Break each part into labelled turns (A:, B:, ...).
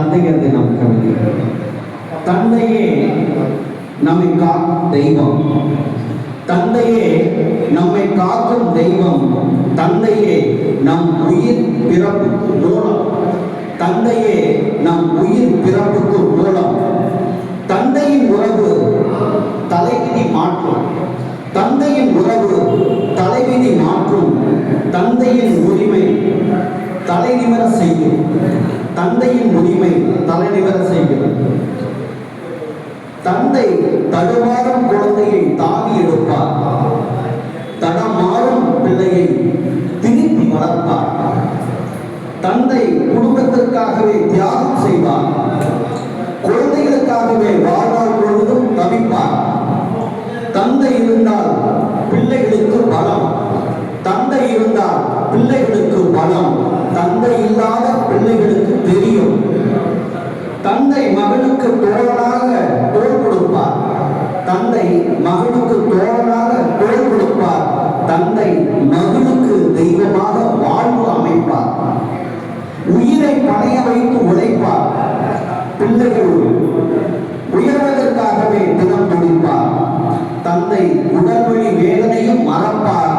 A: தந்தையர் தினம் கவிதை. தந்தையே நம்மை காக்கும் தெய்வம், தந்தையே நம்மை காக்கும் தெய்வம், தந்தையே நம் உயிர் பிறப்புக்கு மூலம், தந்தையே நம் உயிர் பிறப்புக்கு மூலம். தந்தையின் உறவு தலைவிதி மாற்றும், தந்தையின் உறவு தலைவிதி மாற்றும். தந்தையின் உரிமை தலைநிமிர செய்யும், தந்தையின் உரிமை தலைநிமிர செய்கிறது. தந்தை தடுமாறும் குழந்தையை தாவி எடுப்பார், தடமாறும் பிள்ளையை திருப்பி வளர்ப்பார். தந்தை குடும்பத்திற்காகவே தியாகம் செய்வார், குழந்தைகளுக்காகவே வாழ்நாள் முழுவதும் தவிப்பார். தந்தை இருந்தால் பிள்ளைகளுக்கு பலம், தந்தை இருந்தால் பிள்ளைகளுக்கு பலம். தந்தை இல்லாத பிள்ளைகளுக்கு தெரியும். தந்தை மகனுக்கு தோழனாக தோள் கொடுப்பார், தந்தை மகனுக்கு தோழனாக தோள் கொடுப்பார். தந்தை மகனுக்கு தெய்வமாக வாழ்வு அமைப்பார், உயிரை பணைய வைத்து உழைப்பார். பிள்ளைகள் உயர்வதற்காகவே தினம் துடிப்பார். தந்தை உடல்வழி வேதனையும் மறப்பார்.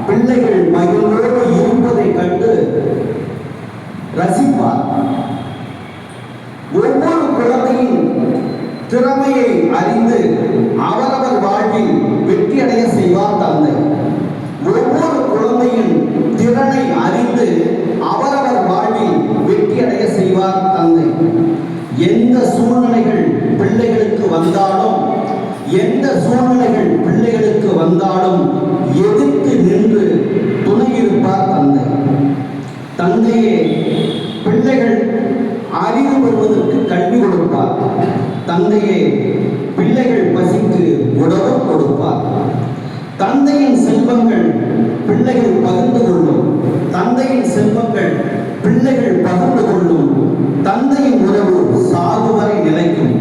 A: பிள்ளைகள் மகிழ்வோடு இருப்பதை கண்டு ரசிப்பார். ஒவ்வொரு குழந்தையின் திறமையை அறிந்து அவரவர் வாழ்வில் வெற்றியடைய செய்வார் தந்தை. ஒவ்வொரு குழந்தையின் திறனை அறிந்து அவரவர் வாழ்வில் வெற்றியடைய செய்வார் தந்தை. எந்த சூழ்நிலைகள் பிள்ளைகளுக்கு வந்தாலும், எந்த சூழ்நிலைகள் பிள்ளைகளுக்கு வந்தாலும் எதிர்த்து நின்று துணை இருப்பார் தந்தை. தந்தையே பிள்ளைகள் அறிவு பெறுவதற்கு கல்வி கொடுப்பார், தந்தையே பிள்ளைகள் பசிக்கு உணவு கொடுப்பார். தந்தையின் செல்வங்கள் பிள்ளைகள் பகிர்ந்து கொள்ளும், தந்தையின் செல்வங்கள் பிள்ளைகள் பகிர்ந்து கொள்ளும். தந்தையின் உறவு சாகு வரை நிலைக்கும்.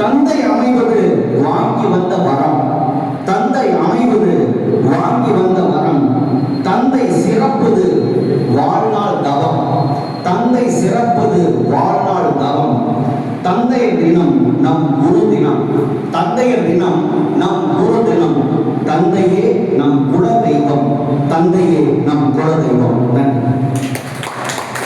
A: தந்தை அமைவது வாங்கி வந்த வரம், தந்தை அமைவது வாங்கி வந்த வரம். தந்தை சிறப்பது வாழ்நாள் தவம், தந்தை சிறப்பது வாழ்நாள் தவம். தந்தையர் தினம் நம் குரு தினம், தந்தையர் தினம் நம் குரு தினம். தந்தையே நம் குல தெய்வம், தந்தையே நம் குல தெய்வம்.